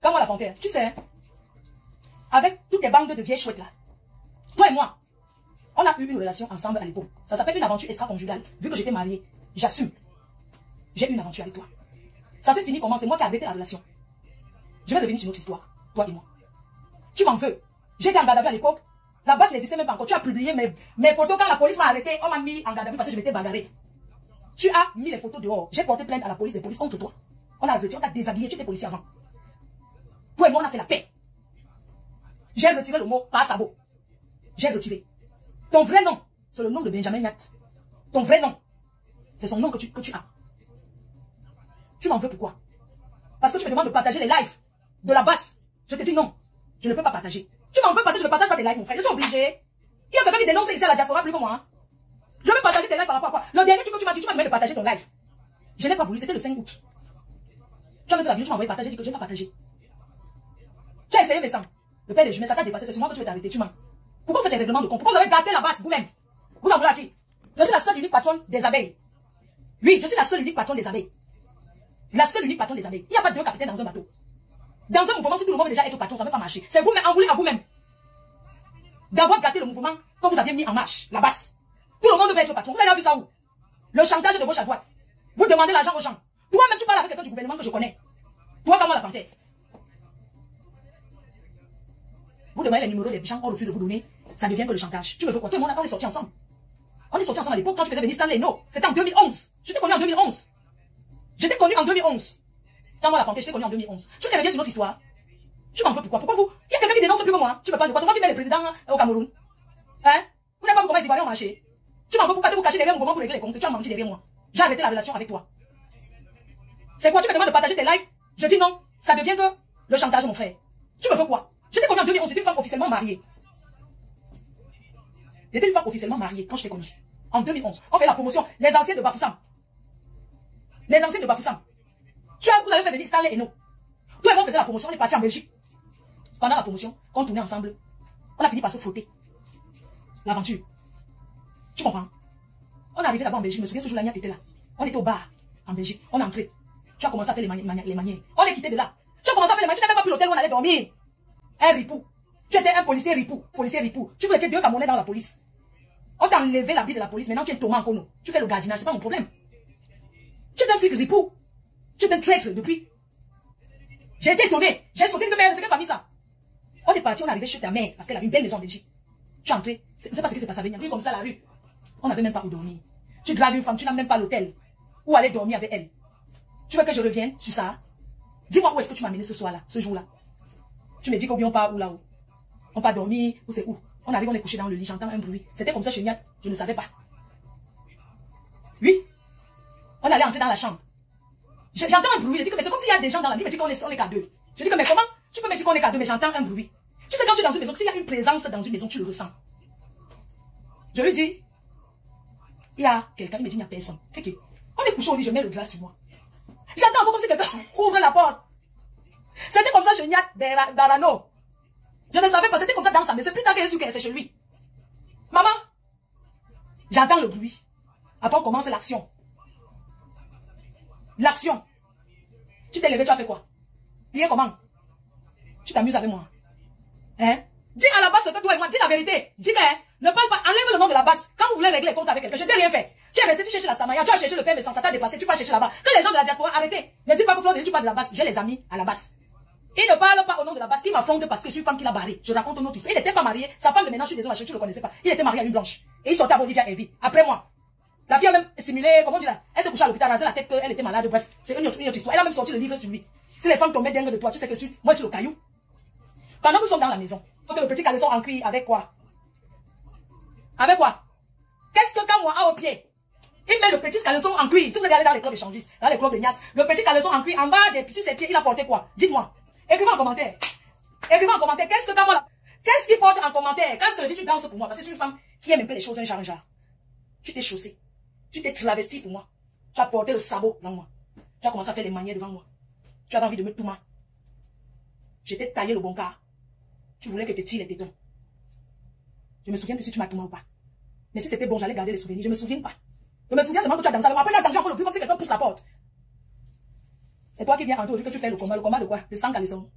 Quand moi la panthère, tu sais, avec toutes les bandes de vieilles chouettes là, toi et moi, on a eu une relation ensemble à l'époque. Ça s'appelle une aventure extra-conjugale. Vu que j'étais mariée, j'assume. J'ai eu une aventure avec toi. Ça s'est fini comment? C'est moi qui ai arrêté la relation. Je vais revenir sur notre histoire, toi et moi. Tu m'en veux. J'étais en garde à vue à l'époque. La base n'existait même pas encore. Tu as publié mes photos quand la police m'a arrêté. On m'a mis en garde à vue parce que je m'étais bagarré. Tu as mis les photos dehors. J'ai porté plainte à la police, des polices contre toi. On a arrêté, on t'a déshabillé. Tu étais policier avant. Toi et moi, on a fait la paix. J'ai retiré le mot pas sabot. J'ai retiré. Ton vrai nom, c'est le nom de Benjamin Nyat. Ton vrai nom, c'est son nom que tu as. Tu m'en veux pourquoi? Parce que tu me demandes de partager les lives de la basse. Je te dis non. Je ne peux pas partager. Tu m'en veux parce que je ne partage pas tes lives, mon frère. Je suis obligé. Il y a quelqu'un qui dénonce ici à la diaspora plus que moi. Hein. Je vais partager tes lives par rapport à quoi? Le dernier truc que tu m'as dit, tu m'as demandé de partager ton live. Je n'ai pas voulu, c'était le 5 août. Tu as mis la vidéo, tu m'as envoyé partager, dit que je n'ai pas partagé. Tu as essayé Vincent. Le père des jumelles, ça t'a dépassé. C'est sur moi que tu veux t'arrêter, tu mens. Pourquoi vous faites des règlements de compte? Pourquoi vous avez gâté la base vous-même? Vous en voulez à qui? Je suis la seule unique patronne des abeilles. Oui, je suis la seule unique patronne des abeilles. La seule unique patronne des abeilles. Il n'y a pas deux capitaines dans un bateau. Dans un mouvement, si tout le monde veut déjà être patron, ça ne va pas marcher. C'est vous-même, en voulez à vous-même. D'avoir gâté le mouvement que vous aviez mis en marche, la base. Tout le monde veut être patron. Vous avez vu ça où? Le chantage de gauche à droite. Vous demandez l'argent aux gens. Toi-même, tu parles avec quelqu'un du gouvernement que je connais. Toi, comment la panthère? Vous demandez les numéros des gens, on refuse de vous donner. Ça devient que le chantage. Tu me veux quoi? Toi et moi, on est sortis ensemble. On est sortis ensemble à l'époque quand tu faisais venir Stanley. Non, c'était en 2011. Je t'ai connu en 2011. Je t'ai connu en 2011. Quand moi la panthère, je t'ai connu en 2011. Tu te reviens sur notre histoire. Tu m'en veux pourquoi? Pourquoi vous? Il y a quelqu'un qui dénonce plus que moi. Tu peux pas de quoi? C'est moi qui mets le président au Cameroun. Hein? Vous n'avez pas vu comment les Ivoiriens ont marché? Tu m'en veux pourquoi vous cacher derrière mon mouvement pour régler les comptes? Tu as menti derrière moi. J'ai arrêté la relation avec toi. C'est quoi? Tu me demandes de partager tes lives? Je dis non. Ça devient que le chantage, mon frère. Tu me veux quoi? Je t'ai connu en 2011. J'étais une femme officiellement mariée. J'étais une femme officiellement mariée quand je t'ai connue. En 2011. On fait la promotion. Les anciens de Bafoussam. Les anciens de Bafoussam. Vous avez fait venir Stanley et nous. Toi et moi, on faisait la promotion. On est parti en Belgique. Pendant la promotion, quand on tournait ensemble, on a fini par se frotter. L'aventure. Tu comprends? On est arrivé là-bas en Belgique. Je me souviens ce jour-là, Niat était là. On était au bar en Belgique. On est entré. Tu as commencé à faire les manières. On est quitté de là. Tu as commencé à faire les manières. Tu n'avais même pas pris l'hôtel où on allait dormir. Un ripou. Tu étais un policier ripou. Policier ripou. Tu étais deux Camerounais dans la police. On t'a enlevé l'habit de la police. Maintenant, tu es Thomas Nkono. Tu fais le gardinage. C'est pas mon problème. Tu es un flic ripou. Tu es un traître depuis. J'ai été étonné. J'ai sauté de merde. C'est quelle famille ça? On est parti, on est arrivé chez ta mère parce qu'elle avait une belle maison en Belgique. Tu es entré. C'est pas ce qui s'est passé avec elle. Comme ça, la rue. On n'avait même pas où dormir. Tu dragues une femme, tu n'as même pas l'hôtel où aller dormir avec elle. Tu veux que je revienne sur ça? Dis-moi où est-ce que tu m'as amené ce soir-là, ce jour-là. Tu me dis qu'on part où là-haut? On part dormir, où c'est où? On arrive, on est couché dans le lit, j'entends un bruit. C'était comme ça chez Niat, je ne savais pas. Oui. On allait entrer dans la chambre. J'entends un bruit, je dis que mais c'est comme s'il y a des gens dans la vie, mais dit qu'on est qu'à deux. Je dis que mais comment? Tu peux me dire qu'on est qu'à deux, mais j'entends un bruit. Tu sais quand tu es dans une maison, s'il y a une présence dans une maison, tu le ressens. Je lui dis, il y a quelqu'un, il me dit il n'y a personne. Okay. On est couché au lit, je mets le drap sur moi. J'entends encore comme si quelqu'un ouvre la porte. C'était comme ça chez Niat Barano. Je ne savais pas, c'était comme ça dans sa maison. Plus tard qu'elle est sûre qu'elle est chez lui. Maman, j'entends le bruit. Après on commence l'action. L'action. Tu t'es levé, tu as fait quoi? Bien comment? Tu t'amuses avec moi. Hein? Dis à la base ce que toi et moi, dis la vérité. Dis que, ne parle pas, enlève le nom de la base. Quand vous voulez régler les comptes avec quelqu'un, je t'ai rien fait. Tu es resté, tu cherches la Stamaya, tu as cherché le père Vincent, ça t'a dépassé, tu vas chercher là-bas. Que les gens de la diaspora, arrêtez. Ne dis pas que toi, tu parles de la base. J'ai les amis à la base. Il ne parle pas au nom de la base, qui m'affronte parce que je suis une femme qui l'a barré. Je raconte une autre histoire. Il n'était pas marié. Sa femme de ménage, je suis désolé, tu ne le connaissais pas. Il était marié à une blanche. Et il sortait à Bolivia Evie. Après moi. La fille a même simulé, comment on dit là? Elle se couchait à l'hôpital, rasait la tête qu'elle était malade. Bref, c'est une autre histoire. Elle a même sorti le livre sur lui. Si les femmes tombaient dingue de toi, tu sais que moi, je suis le caillou. Pendant que nous sommes dans la maison, le petit caleçon en cuir, avec quoi? Avec quoi? Qu'est-ce que quand moi a au pied? Il met le petit caleçon en cuir. Si vous allez aller dans les clubs échangistes, dans les clubs de Nias, le petit caleçon en cuir, en bas, sur ses pieds, il a porté quoi? Dites-moi. Écrivez en commentaire. Écrivez en commentaire. Qu'est-ce que quand moi, qu'est-ce qu'il porte en commentaire? Qu'est-ce que je dis, tu danses pour moi? Parce que je suis une femme qui aime un peu les choses, un genre. Tu t'es chaussé. Tu t'es travesti pour moi. Tu as porté le sabot devant moi. Tu as commencé à faire les manières devant moi. Tu avais envie de me tout mal. Je t'ai taillé le bon quart. Tu voulais que je te tire les tétons. Je me souviens plus si tu m'as tout mal ou pas. Mais si c'était bon, j'allais garder les souvenirs. Je me souviens pas. Je me souviens seulement que tu as dansé. Après, j'ai entendu encore le bruit comme si quelqu'un pousse la porte. C'est toi qui viens entrer aujourd'hui que tu fais le combat. Le combat de quoi? De 100 caleçons.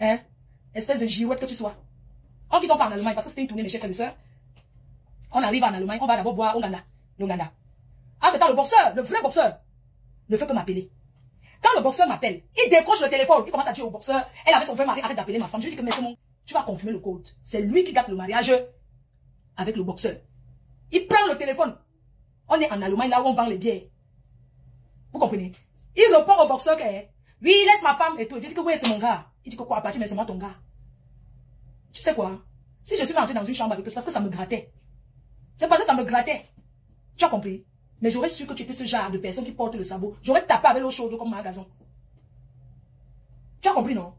Hein? Espèce de girouette que tu sois. On quitte, on part en Allemagne parce que c'était une tournée, mes chers frères et sœurs. On arrive en Allemagne, on va d'abord boire l'Ouganda. Entre-temps, le boxeur, le vrai boxeur, ne fait que m'appeler. Quand le boxeur m'appelle, il décroche le téléphone, il commence à dire au boxeur, elle avait son vrai mari, arrête d'appeler ma femme. Je lui dis que mais c'est mon, tu vas confirmer le code. C'est lui qui gâte le mariage avec le boxeur. Il prend le téléphone. On est en Allemagne, là où on vend les bières. Vous comprenez? Il répond au boxeur que, oui, laisse ma femme et tout. Il dit que oui, c'est mon gars. Il dit que quoi, à partir, mais c'est moi ton gars. Tu sais quoi? Si je suis rentré dans une chambre avec toi, c'est parce que ça me grattait. C'est parce que ça me grattait. Tu as compris? Mais j'aurais su que tu étais ce genre de personne qui porte le sabot. J'aurais tapé avec l'eau chaude comme un gazon. Tu as compris, non?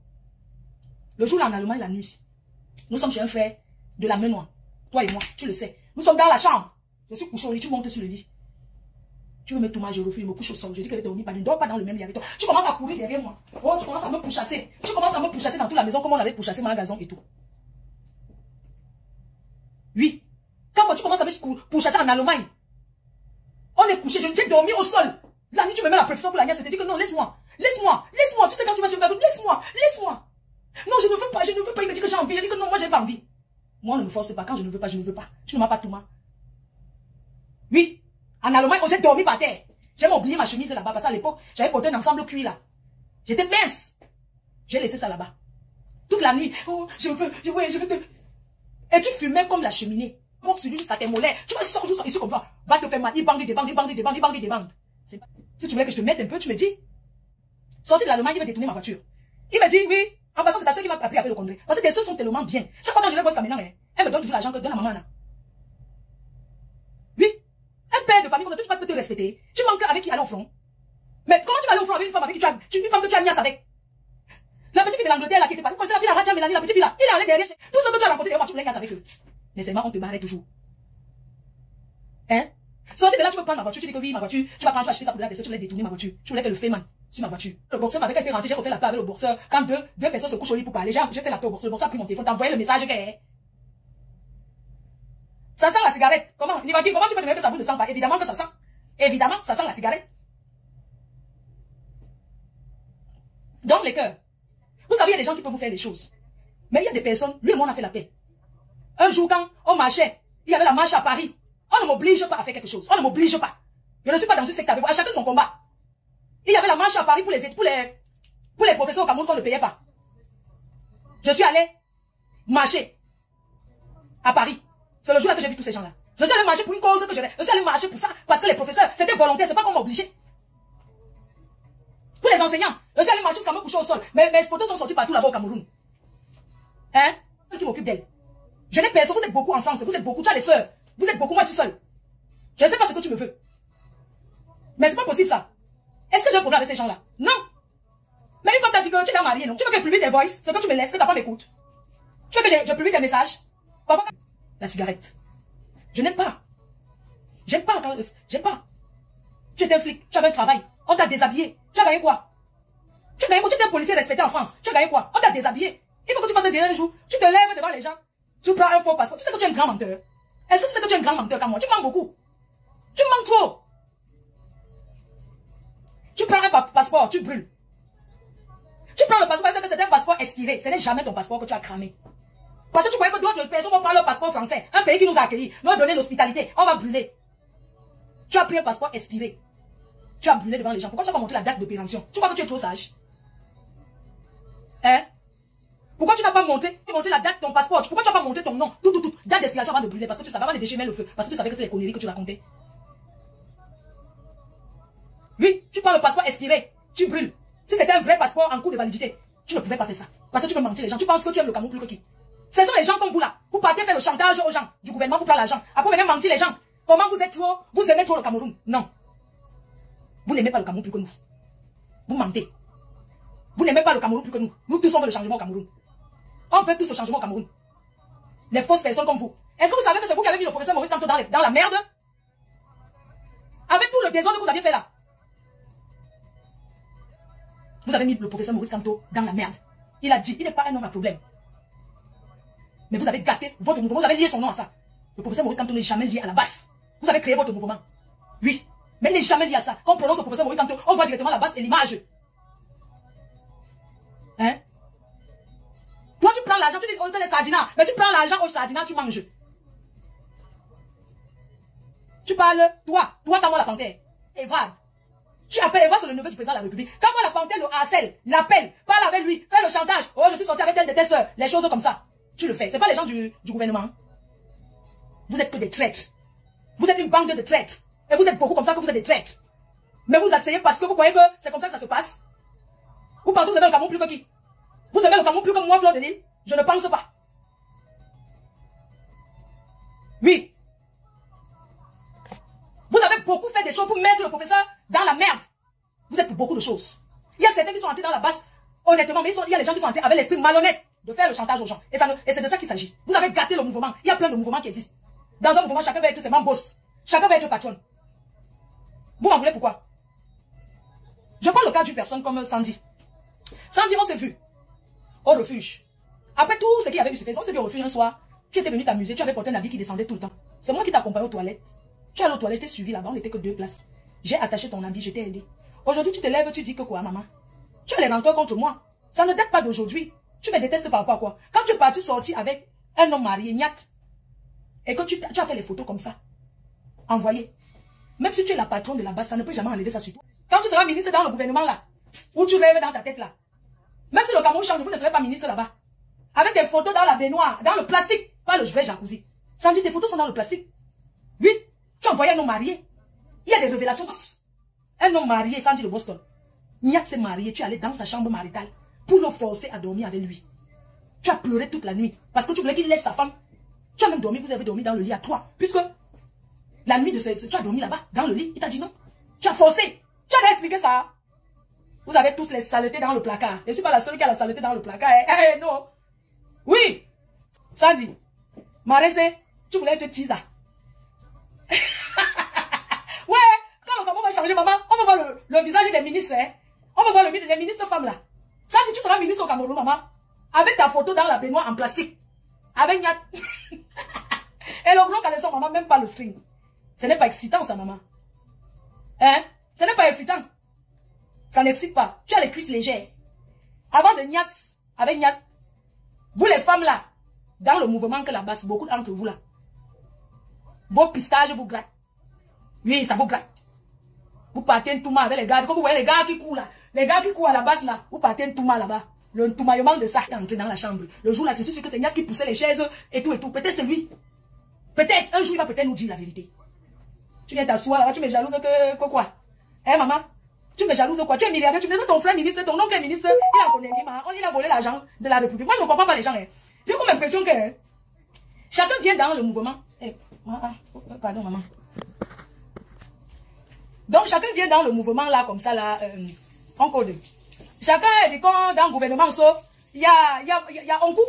Le jour là en Allemagne, la nuit, nous sommes chez un frère de la Menois. Toi et moi, tu le sais. Nous sommes dans la chambre. Je suis couché au lit, tu montes sur le lit. Tu veux me tomber, je refuse, je me couche au sol. Je dis que tu ne dors pas dans le même lit avec toi. Tu commences à courir derrière moi. Oh, tu commences à me pourchasser. Tu commences à me pourchasser dans toute la maison comme on avait pourchassé ma gazon et tout. Oui. Quand tu commences à me pourchasser en Allemagne, on est couché, j'ai dormi au sol. La nuit, tu me mets la pression pour la nièce. Je te dis que non, laisse-moi. Laisse-moi. Laisse-moi. Tu sais quand tu vas chez le laisse-moi. Laisse-moi. Non, je ne veux pas. Je ne veux pas. Il me dit que j'ai envie. Je dis que non, moi, j'ai pas envie. Moi, ne me force pas. Quand je ne veux pas, je ne veux pas. Tu ne m'as pas tout mal. Oui. En Allemagne, j'ai dormi par terre. J'ai oublié ma chemise là-bas. Parce qu'à l'époque, j'avais porté un ensemble cuit là. J'étais mince. J'ai laissé ça là-bas. Toute la nuit. Oh, je veux te... Et tu fumais comme la cheminée. Monte sur lui jusqu'à tes mollets. Tu vas sortir juste ici comme ça. Va te faire mal. Il bande. Si tu voulais que je te mette un peu, tu me dis. Sorti de l'Allemagne, il va détourner ma voiture. Il me dit, oui. En passant, c'est ta soeur qui m'a appris à faire le conduire. Parce que tes soeurs sont tellement bien. Chaque fois que je les vois jusqu'à maintenant, elle me donne toujours l'argent que donne à maman là. Oui. Un père de famille, comme tu vas te respecter. Tu manques avec qui aller au front. Mais comment tu vas aller au front avec une femme avec qui tu as, une femme que tu as niasse avec? La petite fille de l'Angleterre là qui était pas. Vous connaissez la fille de Raja Mélanie, la petite fille là. Il est allé derrière. Tout ce que tu as rencontré, tu voulais niasse avec eux. Mais c'est moi, on te barrait toujours. Hein? Sorti de là, tu veux prendre ma voiture, tu dis que oui, ma voiture, tu vas prendre, tu vas acheter ça pour la descente, tu voulais détourner ma voiture. Tu voulais faire le féman sur ma voiture. Le boxeur m'avait été rentré, j'ai refait la paix avec le boxeur. Quand deux personnes se couchent au lit pour parler, j'ai fait la paix au boxeur. Le boxeur a pris mon téléphone, t'as envoyé le message que. Ça sent la cigarette. Comment? Il va dire, comment tu peux te dire que ça bout ne sent pas? Évidemment que ça sent. Évidemment, ça sent la cigarette. Donc, les cœurs. Vous savez, il y a des gens qui peuvent vous faire des choses. Mais il y a des personnes, lui et moi, on a fait la paix. Un jour, quand on marchait, il y avait la marche à Paris. On ne m'oblige pas à faire quelque chose. On ne m'oblige pas. Je ne suis pas dans ce secteur avec vous. À chacun son combat. Il y avait la marche à Paris pour les professeurs au Cameroun qu'on ne payait pas. Je suis allé marcher à Paris. C'est le jour là que j'ai vu tous ces gens-là. Je suis allé marcher pour une cause que je suis allé marcher pour ça. Parce que les professeurs, c'était volontaire. C'est pas qu'on m'a obligé. Pour les enseignants, je suis allé marcher jusqu'à me coucher au sol. Mais mes photos sont sorties partout là-bas au Cameroun. Hein? Qui m'occupe d'elle. Je n'ai personne. Vous êtes beaucoup en France. Vous êtes beaucoup. Tu as les sœurs. Vous êtes beaucoup. Moi, je suis seule. Je ne sais pas ce que tu me veux. Mais c'est pas possible ça. Est-ce que j'ai un problème avec ces gens-là? Non. Mais une femme t'a dit que tu es mariée, non? Tu veux que je publie tes voices? C'est que tu me laisses, que ta femme écoute. Tu veux que je publie tes messages? Parfois, la cigarette. Je n'aime pas. J'aime pas. J'aime pas. Tu étais un flic. Tu avais un travail. On t'a déshabillé. Tu as gagné quoi? Tu as gagné quoi? Tu étais un policier respecté en France. Tu as gagné quoi? On t'a déshabillé. Il faut que tu fasses un dernier jour. Tu te lèves devant les gens. Tu prends un faux passeport. Tu sais que tu es un grand menteur. Est-ce que tu sais que tu es un grand menteur comme moi? Tu mens beaucoup. Tu mens trop. Tu prends un passeport, tu brûles. Tu prends le passeport, parce que c'est un passeport expiré. Ce n'est jamais ton passeport que tu as cramé. Parce que tu croyais que d'autres personnes vont prendre le passeport français. Un pays qui nous a accueillis, nous a donné l'hospitalité. On va brûler. Tu as pris un passeport expiré. Tu as brûlé devant les gens. Pourquoi tu n'as pas montré la date d'opération? Tu crois que tu es trop sage? Hein? Pourquoi tu n'as pas montré la date de ton passeport? Pourquoi tu n'as pas montré ton nom? Tout. Date d'expiration avant de brûler. Parce que tu savais avant de déchirer le feu. Parce que tu savais que c'est les conneries que tu racontais. Oui, tu prends le passeport expiré. Tu brûles. Si c'était un vrai passeport en cours de validité, tu ne pouvais pas faire ça. Parce que tu veux mentir les gens. Tu penses que tu aimes le Cameroun plus que qui? Ce sont les gens comme vous là. Vous partez faire le chantage aux gens du gouvernement pour prendre l'argent. Après, vous venez mentir les gens. Comment vous êtes trop? Vous aimez trop le Cameroun? Non. Vous n'aimez pas le Cameroun plus que nous. Vous mentez. Vous n'aimez pas le Cameroun plus que nous. Nous tous on veut le changement au Cameroun. On veut tous le changement au Cameroun. Les fausses personnes comme vous. Est-ce que vous savez que c'est vous qui avez mis le professeur Maurice Kamto dans la merde? Avec tout le désordre que vous aviez fait là. Vous avez mis le professeur Maurice Kamto dans la merde. Il a dit, il n'est pas un homme à problème. Mais vous avez gâté votre mouvement, vous avez lié son nom à ça. Le professeur Maurice Kamto n'est jamais lié à la base. Vous avez créé votre mouvement. Oui. Mais il n'est jamais lié à ça. Quand on prononce le professeur Maurice Kamto, on voit directement la base et l'image. Hein? l'argent, tu dis on te les sardinats, mais tu prends l'argent au sardinat, tu manges. Tu parles, toi, quand moi la panthère, Evade. Tu appelles Evade, c'est le neveu du président de la République. Quand moi la panthère le harcèle, l'appelle, parle avec lui, fais le chantage. Oh, je suis sorti avec elle de tes soeurs, les choses comme ça. Tu le fais. C'est pas les gens du gouvernement. Vous êtes que des traîtres. Vous êtes une bande de traîtres. Et vous êtes beaucoup comme ça que vous êtes des traîtres. Mais vous asseyez parce que vous croyez que c'est comme ça que ça se passe. Vous pensez que vous avez le Cameroun plus que qui? Vous avez le Cameroun plus que moi, Fleur de Lille? Je ne pense pas. Oui. Vous avez beaucoup fait des choses pour mettre le professeur dans la merde. Vous êtes pour beaucoup de choses. Il y a certains qui sont entrés dans la basse, honnêtement, mais il y a les gens qui sont entrés avec l'esprit malhonnête de faire le chantage aux gens. Et c'est de ça qu'il s'agit. Vous avez gâté le mouvement. Il y a plein de mouvements qui existent. Dans un mouvement, chacun va être ses membres boss. Chacun va être patron. Vous m'en voulez pourquoi? Je prends le cas d'une personne comme Sandy. Sandy, on s'est vu au refuge. Après tout ce qu'il y avait eu, on s'est vu au refuge un soir. Tu étais venu t'amuser, tu avais porté un habit qui descendait tout le temps. C'est moi qui t'accompagnais aux toilettes. Tu es allé aux toilettes, tu es suivi là-bas, on n'était que 2 places. J'ai attaché ton habit, je t'ai aidé. Aujourd'hui, tu te lèves, tu dis que quoi, maman? Tu as les rancœurs contre moi. Ça ne date pas d'aujourd'hui. Tu me détestes par rapport à quoi? Quand tu es parti sortir avec un homme marié, Niat, et que tu as fait les photos comme ça, envoyé. Même si tu es la patronne de la base, ça ne peut jamais enlever ça sur toi. Quand tu seras ministre dans le gouvernement là, où tu rêves dans ta tête là, même si le Cameroun change, vous ne serez pas ministre là-bas. Avec des photos dans la baignoire, dans le plastique, pas le vrai jacuzzi. Sandy, tes photos sont dans le plastique. Oui, tu as envoyé un homme marié. Il y a des révélations. Un homme marié, Sandy de Boston. Niat s'est marié, tu es allé dans sa chambre maritale pour le forcer à dormir avec lui. Tu as pleuré toute la nuit parce que tu voulais qu'il laisse sa femme. Tu as même dormi, vous avez dormi dans le lit à toi. Puisque la nuit de tu as dormi là-bas, dans le lit, il t'a dit non. Tu as forcé. Tu as expliqué ça. Vous avez tous les saletés dans le placard. Je ne suis pas la seule qui a la saleté dans le placard. Non. Oui. Sandy. Maresse, tu voulais être Tisa. Ouais. Quand le Cameroun va changer, maman, on va voir le visage des ministres. Hein. On va voir les ministres femmes là. Sandy, tu seras ministre au Cameroun, maman. Avec ta photo dans la baignoire en plastique. Avec Niat. Et le gros caleçon, maman, même pas le string. Ce n'est pas excitant, ça, maman. Hein? Ce n'est pas excitant. Ça n'excite pas. Tu as les cuisses légères. Avant de Nias, avec Niat, vous les femmes là, dans le mouvement que la basse, beaucoup d'entre vous là, vos pistages vous grattent. Oui, ça vous gratte. Vous partez tout mal avec les gars. Comme vous voyez les gars qui courent là, les gars qui courent à la base là, vous partez tout mal là-bas. Le toumaillement de ça est entré dans la chambre. Le jour là, c'est sûr que c'est Niat qui poussait les chaises et tout et tout. Peut-être c'est lui. Peut-être, un jour il va peut-être nous dire la vérité. Tu viens t'asseoir là-bas, tu me jalouses que quoi? Hein, maman? Tu me jalouses quoi? Tu es milliardaire, tu me dis que ton frère ministre, ton oncle est ministre, il a connu, il a volé l'argent de la République. Moi, je ne comprends pas les gens. Hein. J'ai comme l'impression que chacun vient dans le mouvement. Pardon, maman. Donc, chacun vient dans le mouvement là, comme ça, là, en code. Chacun dit quand dans le gouvernement, il y a un coup.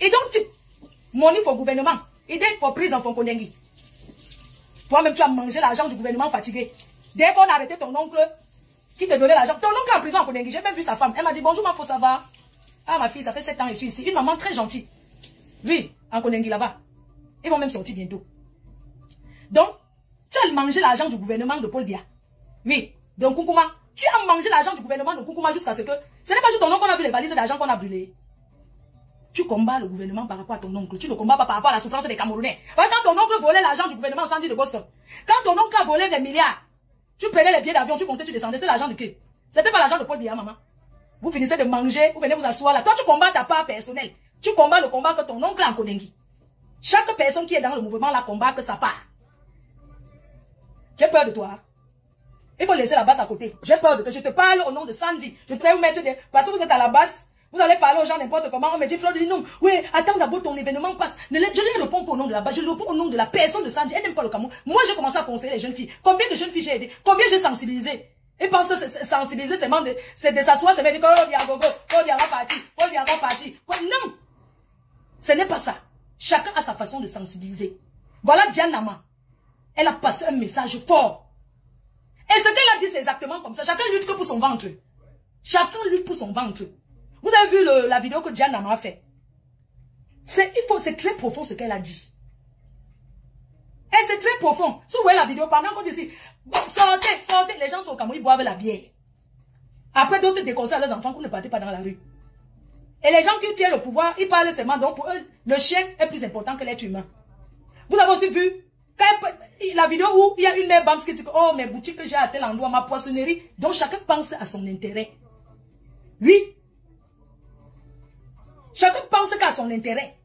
Et donc, mon il faut gouvernement. Et dès qu'il prise en Fonkondengi. Toi-même, tu as mangé l'argent du gouvernement fatigué. Dès qu'on a arrêté ton oncle qui te donnait l'argent, ton oncle est en prison en Kondengi, j'ai même vu sa femme. Elle m'a dit, bonjour, ma faut ça va. Ah, ma fille, ça fait 7 ans, je suis ici. Une maman très gentille. Oui, en Kondengi là-bas. Ils vont même sortir bientôt. Donc, tu as mangé l'argent du gouvernement de Paul Biya. Oui, de Nkoukouma. Tu as mangé l'argent du gouvernement de Nkoukouma jusqu'à ce que... Ce n'est pas juste ton oncle qu'on a vu les valises d'argent qu'on a brûlées. Tu combats le gouvernement par rapport à ton oncle. Tu ne combats pas par rapport à la souffrance des Camerounais. Quand ton oncle volait l'argent du gouvernement Sandy de Boston, quand ton oncle a volé des milliards, tu prenais les billets d'avion, tu montais, tu descendais, c'est l'argent de qui? C'était pas l'argent de Paul Biya, maman. Vous finissez de manger, vous venez vous asseoir là. Toi, tu combats ta part personnelle. Tu combats le combat que ton oncle a en Kondengi. Chaque personne qui est dans le mouvement là combat que sa part. J'ai peur de toi. Il faut laisser la basse à côté. J'ai peur de que je te parle au nom de Sandy. Je te vous mettre des... Parce que vous êtes à la basse. Vous allez parler aux gens n'importe comment. On me dit, Fleur de non. Oui, attends d'abord ton événement passe. Je ne les réponds pas au nom de la base. Je le réponds au nom de la personne de Sandy. Elle n'aime pas le Cameroun. Moi, j'ai commencé à conseiller les jeunes filles. Combien de jeunes filles j'ai aidé? Combien j'ai sensibilisé? Et parce que sensibiliser, c'est de s'asseoir, c'est de dire, oh, viens, gogo, oh, viens, repartir, oh, viens, repartir. Non. Ce n'est pas ça. Chacun a sa façon de sensibiliser. Voilà Diane Nama. Elle a passé un message fort. Et ce qu'elle a dit, c'est exactement comme ça. Chacun lutte que pour son ventre. Chacun lutte pour son ventre. Vous avez vu la vidéo que Diane Nama a fait. C'est très profond ce qu'elle a dit. Et c'est très profond. Si vous voyez la vidéo, pendant qu'on dit ici, sortez, sortez. Les gens sont au Cameroun, ils boivent la bière. Après, d'autres déconseillent à leurs enfants qu'on ne partez pas dans la rue. Et les gens qui tiennent le pouvoir, ils parlent seulement, donc pour eux, le chien est plus important que l'être humain. Vous avez aussi vu la vidéo où il y a une mère Bams qui dit que oh, mes boutiques que j'ai à tel endroit, ma poissonnerie. Donc chacun pense à son intérêt. Oui. Chacun pense qu'à son intérêt.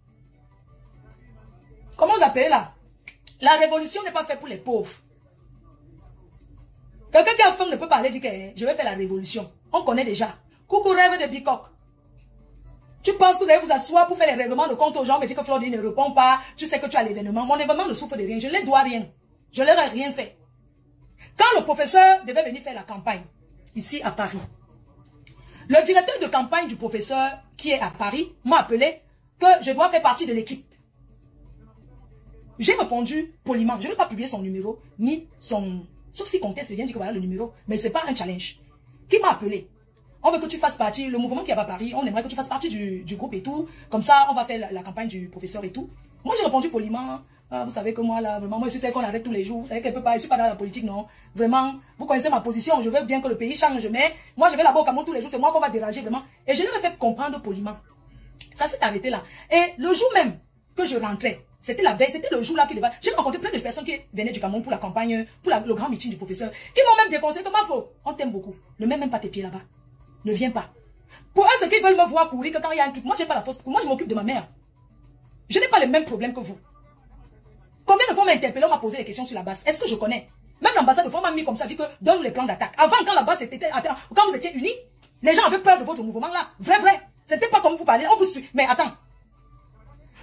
Comment vous appelez là? La révolution n'est pas faite pour les pauvres. Quelqu'un qui a faim ne peut pas aller dire que je vais faire la révolution. On connaît déjà. Coucou rêve de Bicoque. Tu penses que vous allez vous asseoir pour faire les règlements de compte aux gens, mais dis que Flordy ne répond pas. Tu sais que tu as l'événement. Mon événement ne souffre de rien. Je ne leur dois rien. Je leur ai rien fait. Quand le professeur devait venir faire la campagne, ici à Paris, le directeur de campagne du professeur qui est à Paris m'a appelé que je dois faire partie de l'équipe. J'ai répondu poliment. Je ne vais pas publier son numéro, ni son... Sauf si conteste vient dire que voilà le numéro. Mais ce n'est pas un challenge. Qui m'a appelé? On veut que tu fasses partie, le mouvement qui est à Paris, on aimerait que tu fasses partie du groupe et tout. Comme ça, on va faire la campagne du professeur et tout. Moi, j'ai répondu poliment. Vous savez que moi, là, vraiment, moi, je suis celle qu'on arrête tous les jours. Vous savez qu'elle peut pas, je suis pas dans la politique, non. Vraiment, vous connaissez ma position. Je veux bien que le pays change, mais moi, je vais là-bas au Cameroun tous les jours. C'est moi qu'on va déranger, vraiment. Et je leur ai fait comprendre poliment. Ça s'est arrêté là. Et le jour même que je rentrais, c'était la veille, c'était le jour là qui devait. J'ai rencontré plein de personnes qui venaient du Cameroun pour la campagne, pour le grand meeting du professeur, qui m'ont même déconseillé que ma faute. On t'aime beaucoup. Ne mets même pas tes pieds là-bas. Ne viens pas. Pour eux, ceux qui veulent me voir courir, que quand il y a un truc, moi, j'ai pas la force. Moi, je m'occupe de ma mère. Je n'ai pas les mêmes problèmes que vous. Combien de fois on m'a interpellé, on m'a posé des questions sur la base? Est-ce que je connais? Même l'ambassade de France m'a mis comme ça, dit que donne les plans d'attaque. Avant, quand la base était, quand vous étiez unis, les gens avaient peur de votre mouvement là. Vrai. C'était pas comme vous parlez, on vous suit. Mais attends.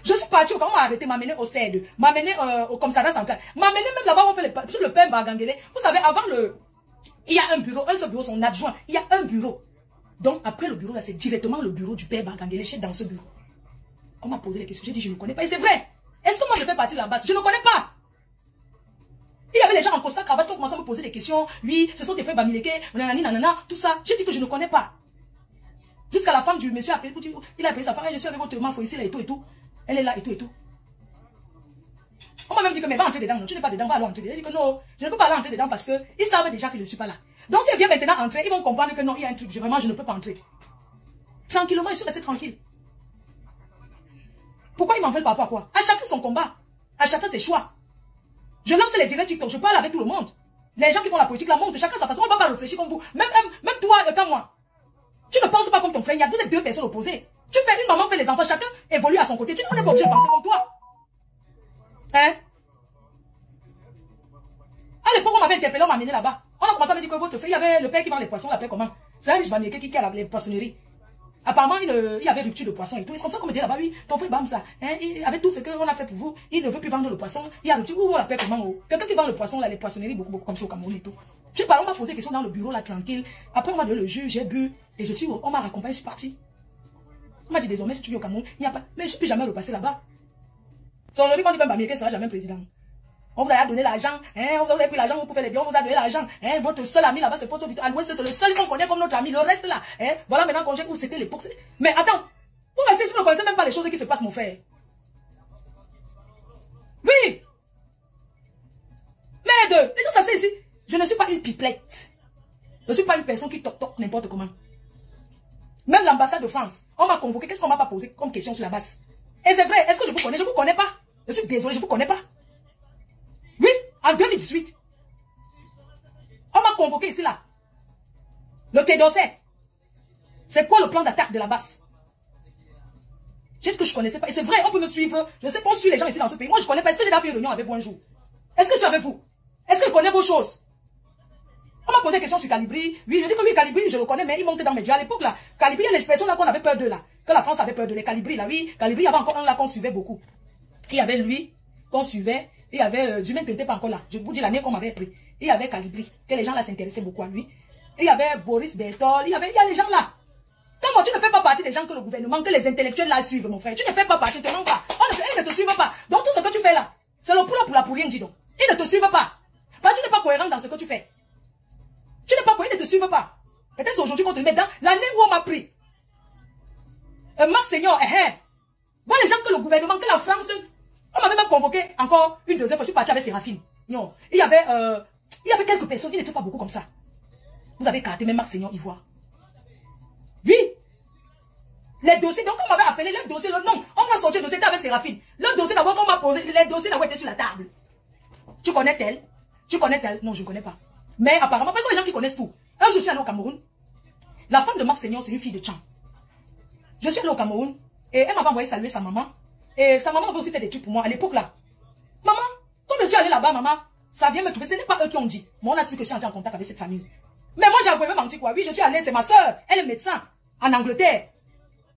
Je suis parti, quand on m'a arrêté, m'a mené au CED, m'a mené au commissariat central, m'a mené même là-bas, on fait sur le père Bagangélé. Vous savez, avant il y a un bureau, un seul bureau, son adjoint, il y a un bureau. Donc, après le bureau, là, c'est directement le bureau du père Bagangélé, chez dans ce bureau. On m'a posé les questions, j'ai dit, je ne connais pas. Et c'est vrai. Est-ce que moi, je fais partie de la base? Je ne connais pas. Il y avait les gens en costard cravate qui ont commencé à me poser des questions. Oui, ce sont des frères Bamileke, nanana, tout ça. J'ai dit que je ne connais pas. Jusqu'à la femme du monsieur appelé pour dire, il a appelé sa femme, je suis avec votre maman, faut ici, là, et tout, et tout. Elle est là, et tout, et tout. On m'a même dit que, mais va entrer dedans, non, tu n'es pas dedans, va aller entrer dedans. J'ai dit que non, je ne peux pas aller entrer dedans parce que ils savent déjà que je ne suis pas là. Donc, si elle vient maintenant entrer, ils vont comprendre que non, il y a un truc, vraiment, je ne peux pas entrer. Tranquillement, ils sont restés tranquilles. Pourquoi ils m'en veulent par rapport à quoi? À chacun son combat. À chacun ses choix. Je lance les directs TikTok, je parle avec tout le monde. Les gens qui font la politique, la montrent, chacun sa façon, on ne va pas réfléchir comme vous. Même toi, comme moi. Tu ne penses pas comme ton frère, il y a deux personnes opposées. Tu fais une maman, fait les enfants, chacun évolue à son côté. Tu n'es pas obligé de penser comme toi. Hein? À l'époque, on m'avait interpellé, on m'a amené là-bas. On a commencé à me dire que votre frère, il y avait le père qui vend les poissons, l'appelle comment? C'est un riche Bamileke qui a les poissonneries. Apparemment, il y avait rupture de poisson et tout. Et c'est comme ça qu'on me dit là-bas, oui, ton frère Bamsa, hein, avec tout ce qu'on a fait pour vous, il ne veut plus vendre le poisson. Il y a rupture, on l'appelle comment? Quelqu'un qui vend le poisson, là, les poissonneries, beaucoup comme ça au Cameroun et tout. Je sais pas, on m'a posé des questions dans le bureau, là, tranquille. Après, on m'a donné le jus, j'ai bu, et on m'a raccompagné, je suis parti. On m'a dit désormais, si tu viens au Cameroun, il n'y a pas, mais je ne suis plus jamais repassé là-bas. C'est aujourd'hui qu'on dit qu'un Bamileke ne sera jamais président. On vous a donné l'argent, hein, on vous a pris l'argent pour faire les biens, on vous a donné l'argent, hein, votre seul ami là-bas, c'est Poto Vito. À l'ouest, c'est le seul qu'on connaît comme notre ami, le reste là, hein, voilà maintenant qu'on où c'était l'époque. Mais attends, vous restez, si vous ne connaissez même pas les choses qui se passent, mon frère. Oui. Merde, les gens, ça c'est ici. Je ne suis pas une pipelette. Je ne suis pas une personne qui toque n'importe comment. Même l'ambassade de France, on m'a convoqué, qu'est-ce qu'on m'a pas posé comme question sur la base? Et c'est vrai, est-ce que je vous connais? Je ne vous connais pas. Je suis désolé, je ne vous connais pas. Oui, en 2018. On m'a convoqué ici, là. Le Quai d'Orsay. C'est quoi le plan d'attaque de la base? J'ai dit que je ne connaissais pas. Et c'est vrai, on peut me suivre. Je sais qu'on suit les gens ici dans ce pays. Moi, je ne connais pas. Est-ce que j'ai fait une réunion avec vous un jour? Est-ce que je suis avec vous? Est-ce que je connais vos choses? On m'a posé des questions sur Calibri. Oui, je dis que oui, Calibri, je le connais, mais il montait dans mes médias. À l'époque, là, Calibri, il y a les personnes là qu'on avait peur d'eux, là. Que la France avait peur de les Calibri, là. Oui, Calibri, il y avait encore un là qu'on suivait beaucoup. Il y avait lui, qu'on suivait. Il y avait Dumaine qui n'était pas encore là. Je vous dis l'année qu'on m'avait pris. Il y avait Calibri, que les gens là s'intéressaient beaucoup à lui. Et il y avait Boris Bertol. Il y a les gens là. Comment tu ne fais pas partie des gens que le gouvernement, que les intellectuels là suivent, mon frère? Tu ne fais pas partie, te non pas. Ils ne te suivent pas. Donc tout ce que tu fais là, c'est le pour rien, dis donc. Ils ne te suivent pas. Parce que tu n'es pas cohérent dans ce que tu fais. Tu n'es pas cohérent, ils ne te suivent pas. Peut-être c'est aujourd'hui qu'on te met dans l'année où on m'a pris. Marc Seigneur, voilà les gens que le gouvernement, que la France, on m'avait même convoqué encore une deuxième fois. Je suis parti avec Séraphine. Non, il y avait quelques personnes, ils n'étaient pas beaucoup comme ça. Vous avez carté même Marc Seigneur Ivoire. Oui. Les dossiers, donc on m'avait appelé, les dossiers, non, on m'a sorti le dossier avec Séraphine. Le dossier d'abord qu'on m'a posé, les dossiers d'abord étaient sur la table. Tu connais-elle? Tu connais-elle? Non, je ne connais pas. Mais apparemment, parce que les gens qui connaissent tout. Un jour, je suis allé au Cameroun. La femme de Marc Seigneur, c'est une fille de Tchang. Je suis allé au Cameroun et elle m'avait envoyé saluer sa maman. Et sa maman avait aussi fait des trucs pour moi à l'époque là. Maman, quand je suis allé là-bas, maman, ça vient me trouver. Ce n'est pas eux qui ont dit. Moi, on a su que je suis entré en contact avec cette famille. Mais moi, j'ai avoué même menti quoi. Oui, je suis allée, c'est ma soeur. Elle est médecin en Angleterre.